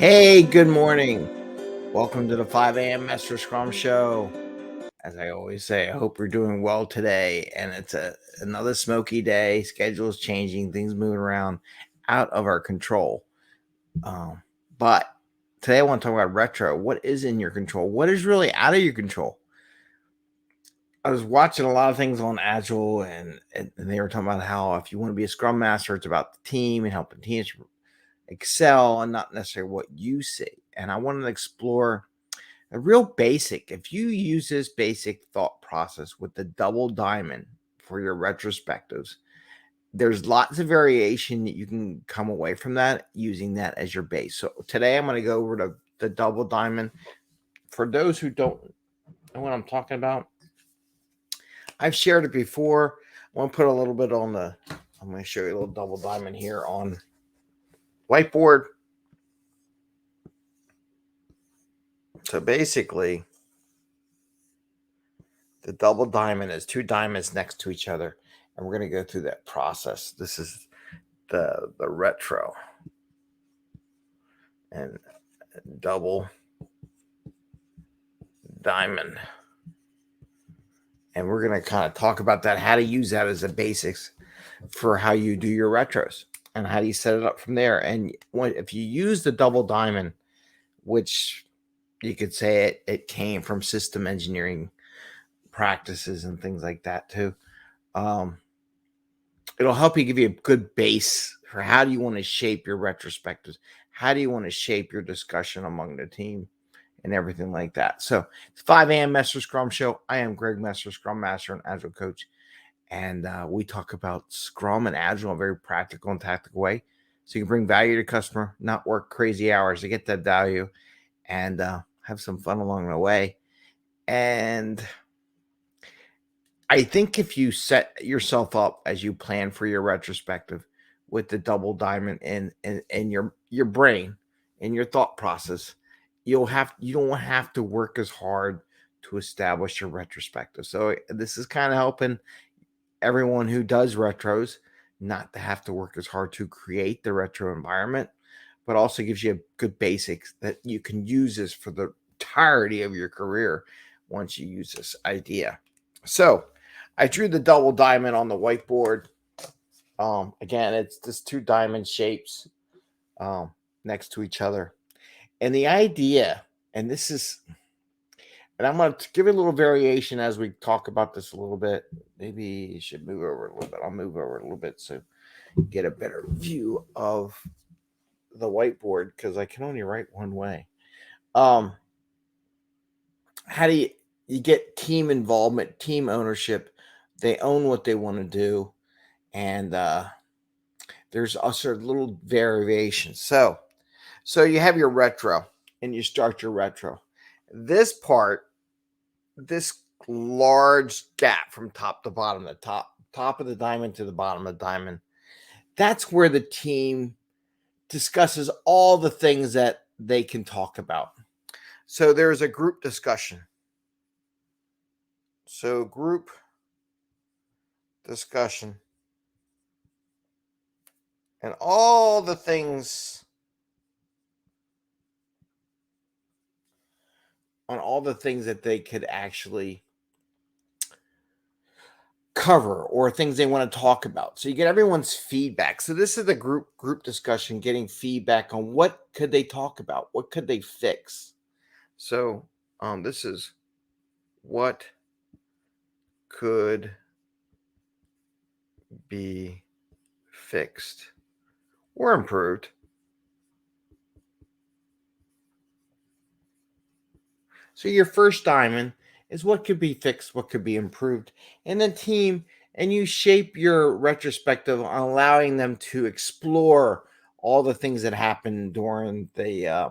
Hey, good morning. Welcome to the 5 a.m. Mester Scrum Show. As I always say, I hope you're doing well today. And it's another smoky day. Schedule's changing, things moving around out of our control. But today I want to talk about retro. What is in your control? What is really out of your control? I was watching a lot of things on Agile, and they were talking about how if you want to be a Scrum Master, it's about the team and helping teams excel and not necessarily what you see. And I wanted to explore a real basic. If you use this basic thought process with the double diamond for your retrospectives, there's lots of variation that you can come away from that using that as your base. So today I'm going to go over to the double diamond. For those who don't know what I'm talking about, I've shared it before. I want to put a little bit on I'm going to show you a little double diamond here on whiteboard. So basically, the double diamond is two diamonds next to each other, and we're going to go through that process. This is the retro and double diamond, and we're going to kind of talk about that, how to use that as a basics for how you do your retros and how do you set it up from there. And if you use the double diamond, which you could say it came from system engineering practices and things like that too, it'll help you give you a good base for how do you want to shape your retrospectives, how do you want to shape your discussion among the team and everything like that. So it's 5 a.m. Mester Scrum Show. I am Greg Mester, Scrum Master and Agile Coach, and we talk about Scrum and Agile in a very practical and tactical way, so you can bring value to the customer, not work crazy hours to get that value, and have some fun along the way. And I think if you set yourself up as you plan for your retrospective with the double diamond in your brain, in your thought process, you don't have to work as hard to establish your retrospective. So this is kind of helping everyone who does retros not to have to work as hard to create the retro environment, but also gives you a good basics that you can use this for the entirety of your career once you use this idea. So I drew the double diamond on the whiteboard. Again, it's just two diamond shapes next to each other. And the idea, and I'm going to give it a little variation as we talk about this a little bit. Maybe you should move over a little bit. I'll move over a little bit so you get a better view of the whiteboard because I can only write one way. How do you get team involvement, team ownership? They own what they want to do, and there's also little variations. So you have your retro, and you start your retro. This part, this large gap from top to bottom, the top of the diamond to the bottom of the diamond, that's where the team discusses all the things that they can talk about. So there's a group discussion. So group discussion and all the things that they could actually cover or things they want to talk about. So you get everyone's feedback. So this is the group discussion, getting feedback on what could they talk about, what could they fix. So this is what could be fixed or improved. So your first diamond is what could be fixed, what could be improved, and then team, and you shape your retrospective on allowing them to explore all the things that happened during the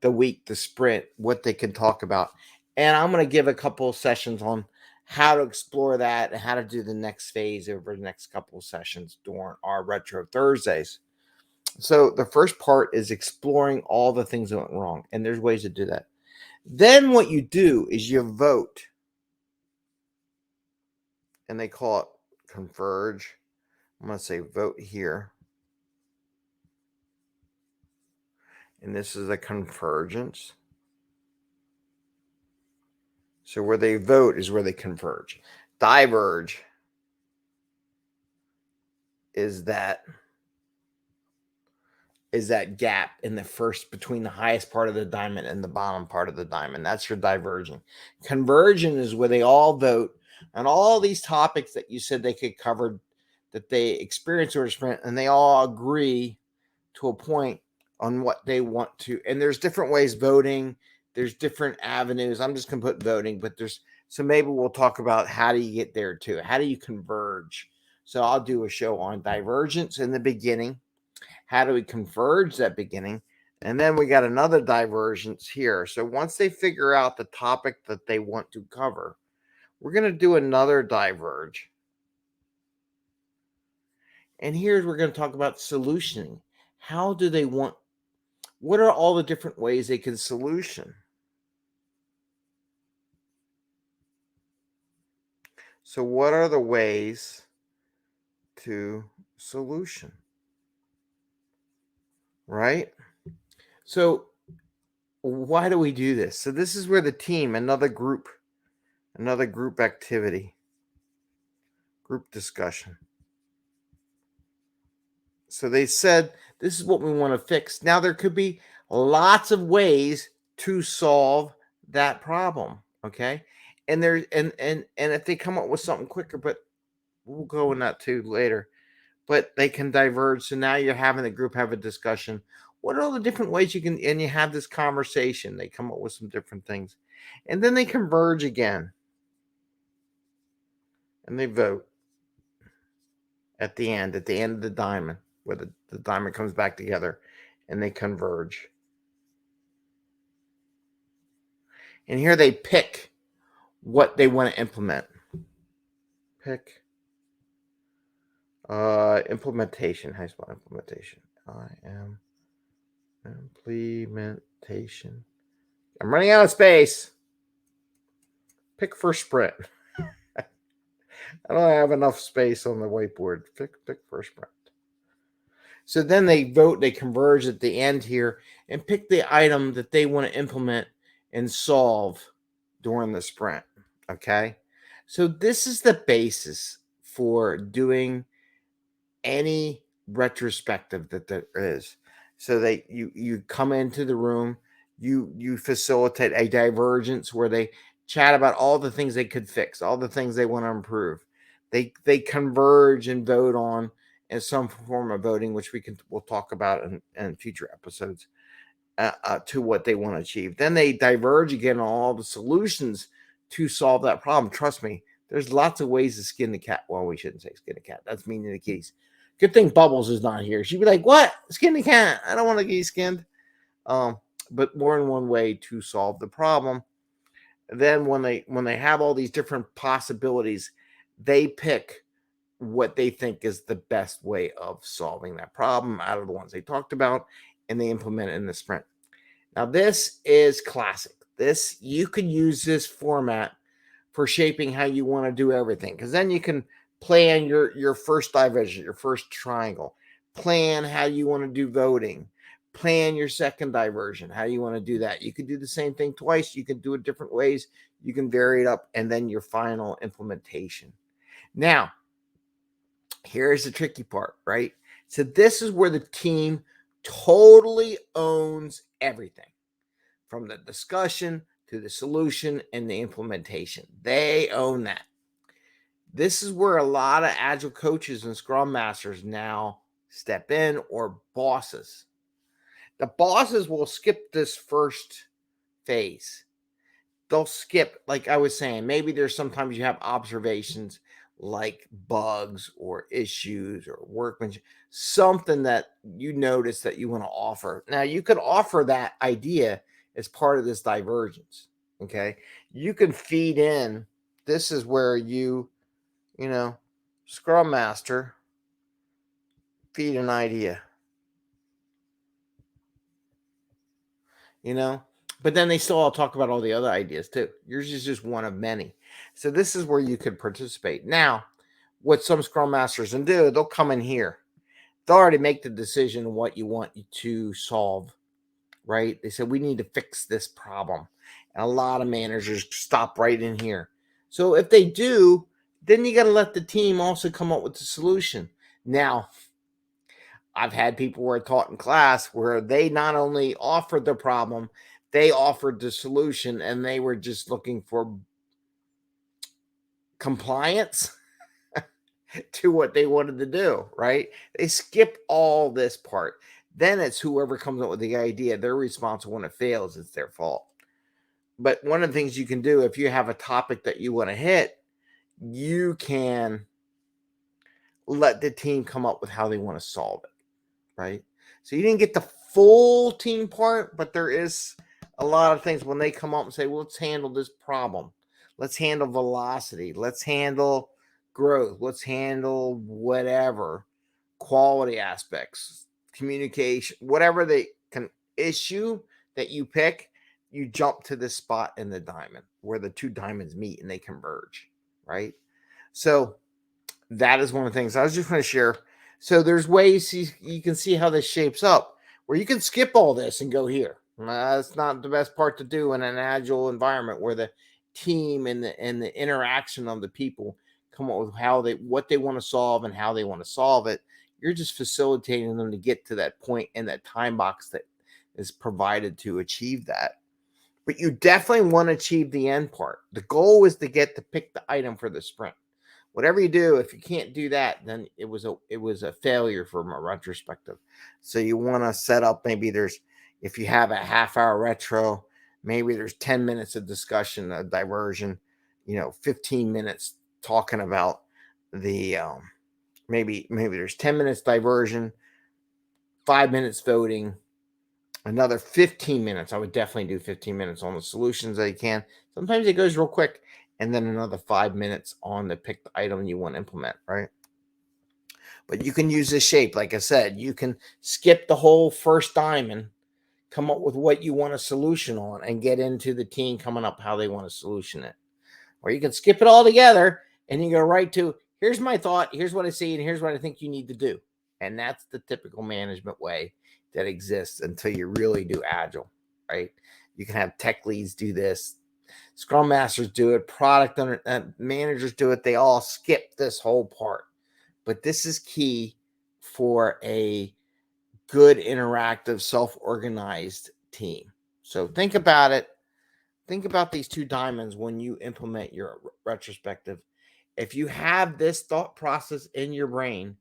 week, the sprint, what they can talk about. And I'm going to give a couple of sessions on how to explore that and how to do the next phase over the next couple of sessions during our Retro Thursdays. So the first part is exploring all the things that went wrong, and there's ways to do that. Then what you do is you vote, and they call it converge. I'm going to say vote here. And this is a convergence. So where they vote is where they converge. Diverge is that gap in the first between the highest part of the diamond and the bottom part of the diamond. That's your diverging. Convergent is where they all vote on all these topics that you said they could cover, that they experience or sprint, and they all agree to a point on what they want to. And there's different ways voting. There's different avenues. I'm just going to put voting, but so maybe we'll talk about how do you get there too? How do you converge? So I'll do a show on divergence in the beginning. How do we converge that beginning? And then we got another divergence here. So once they figure out the topic that they want to cover, we're going to do another diverge. And here's we're going to talk about solutioning. How do they want, what are all the different ways they can solution? So what are the ways to solution? Right? So why do we do this? So this is where the team, another group activity, group discussion. So they said, this is what we want to fix. Now there could be lots of ways to solve that problem. Okay. And there's and if they come up with something quicker, but we'll go in that too later. But they can diverge. So now you're having the group have a discussion. What are all the different ways you can, and you have this conversation. They come up with some different things. And then they converge again. And they vote at the end of the diamond, where the diamond comes back together, and they converge. And here they pick what they want to implement. Pick implementation. How do you spell implementation? Implementation. I'm running out of space. Pick for sprint. I don't have enough space on the whiteboard. Pick for sprint. So then they vote, they converge at the end here and pick the item that they want to implement and solve during the sprint. Okay. So this is the basis for doing any retrospective that there is. So that you come into the room, you facilitate a divergence where they chat about all the things they could fix, all the things they want to improve. They converge and vote on in some form of voting, which we'll talk about in future episodes, to what they want to achieve. Then they diverge again on all the solutions to solve that problem. Trust me, there's lots of ways to skin the cat. Well, we shouldn't say skin the cat. That's meaning the kitties. Good thing Bubbles is not here. She'd be like, "What? Skin the cat? I don't want to get skinned." But more than one way to solve the problem. Then when they have all these different possibilities, they pick what they think is the best way of solving that problem out of the ones they talked about, and they implement it in the sprint. Now, this is classic. This, you could use this format for shaping how you want to do everything, because then you can plan your first diversion, your first triangle, plan how you want to do voting, plan your second diversion, how you want to do that. You could do the same thing twice. You can do it different ways. You can vary it up, and then your final implementation. Now, here's the tricky part, right? So this is where the team totally owns everything, from the discussion to the solution and the implementation. They own that. This is where a lot of agile coaches and scrum masters now step in, or bosses. The bosses will skip this first phase. They'll skip, like I was saying, maybe there's sometimes you have observations like bugs or issues or workmanship, something that you notice that you want to offer. Now, you could offer that idea as part of this divergence. Okay. You can feed in. This is where Scrum Master, feed an idea. But then they still all talk about all the other ideas too. Yours is just one of many. So this is where you could participate. Now, what some Scrum Masters can do, they'll come in here. They'll already make the decision what you want to solve right? They said, we need to fix this problem. And a lot of managers stop right in here. So if they do, then you got to let the team also come up with the solution. Now, I've had people where I taught in class where they not only offered the problem, they offered the solution, and they were just looking for compliance to what they wanted to do, right? They skip all this part. Then it's whoever comes up with the idea. They're responsible when it fails. It's their fault. But one of the things you can do, if you have a topic that you want to hit, you can let the team come up with how they want to solve it, right? So you didn't get the full team part, but there is a lot of things when they come up and say, well, let's handle this problem. Let's handle velocity. Let's handle growth. Let's handle whatever quality aspects, communication, whatever the issue that you pick, you jump to this spot in the diamond where the two diamonds meet and they converge, right? So that is one of the things I was just going to share. So there's ways you can see how this shapes up where you can skip all this and go here. That's not the best part to do in an agile environment where the team and the interaction of the people come up with what they want to solve and how they want to solve it. You're just facilitating them to get to that point in that time box that is provided to achieve that. But you definitely want to achieve the end part. The goal is to get to pick the item for the sprint. Whatever you do, if you can't do that, then it was a failure from a retrospective. So you want to set up, if you have a half-hour retro, maybe there's 10 minutes of discussion, a diversion, 15 minutes talking about the maybe there's 10 minutes diversion, 5 minutes voting, another 15 minutes. I would definitely do 15 minutes on the solutions that you can. Sometimes it goes real quick. And then another 5 minutes on the pick the item you want to implement, right? But you can use this shape. Like I said, you can skip the whole first diamond, come up with what you want a solution on, and get into the team coming up how they want to solution it. Or you can skip it all together and you go right to, here's my thought, here's what I see, and here's what I think you need to do. And that's the typical management way that exists until you really do agile, right? You can have tech leads do this. Scrum masters do it, product managers do it. They all skip this whole part. But this is key for a good, interactive, self-organized team. So think about it. Think about these two diamonds when you implement your retrospective. If you have this thought process in your brain,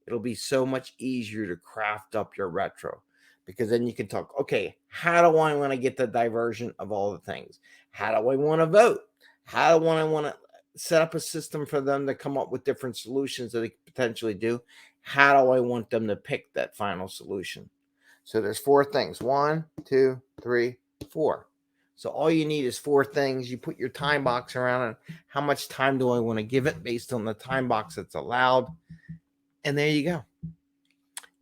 it'll be so much easier to craft up your retro, because then you can talk, okay, how do I want to get the diversion of all the things? How do I want to vote? How do I want to set up a system for them to come up with different solutions that they could potentially do? How do I want them to pick that final solution? So there's 4 things. 1, 2, 3, 4. So all you need is 4 things. You put your time box around it. How much time do I want to give it based on the time box that's allowed? And there you go.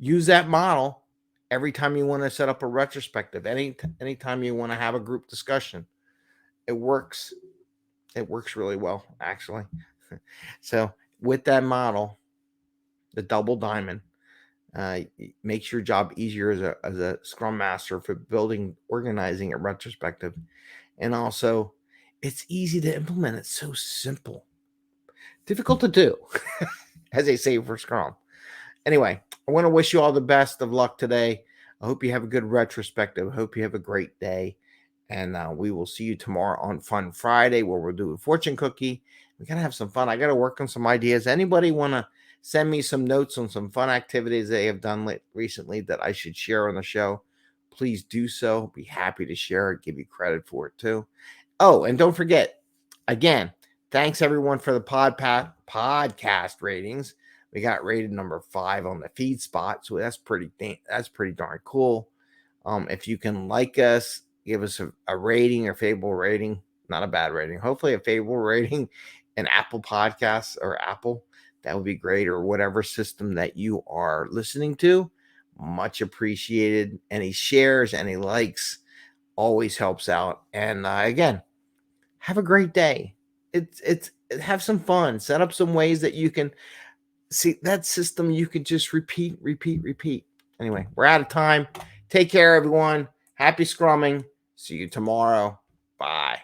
Use that model every time you want to set up a retrospective. Anytime you want to have a group discussion. It works. It works really well, actually. So with that model, the double diamond, makes your job easier as a Scrum Master for building, organizing a retrospective. And also, it's easy to implement. It's so simple. Difficult to do, as they say for Scrum. Anyway, I want to wish you all the best of luck today. I hope you have a good retrospective. I hope you have a great day. And we will see you tomorrow on Fun Friday, where we'll do a fortune cookie. We got to have some fun. I got to work on some ideas. Anybody want to send me some notes on some fun activities they have done recently that I should share on the show? Please do so. Be happy to share it. Give you credit for it too. Oh, and don't forget, again, thanks everyone for the podcast ratings. We got rated number 5 on the feed spot, so that's pretty darn cool. If you can like us, give us a rating or favorable rating, not a bad rating, hopefully a favorable rating in Apple Podcasts or Apple, that would be great, or whatever system that you are listening to. Much appreciated. Any shares, any likes always helps out. And again, have a great day. It's have some fun. Set up some ways that you can see that system. You can just repeat. Anyway, we're out of time. Take care, everyone. Happy scrumming. See you tomorrow. Bye.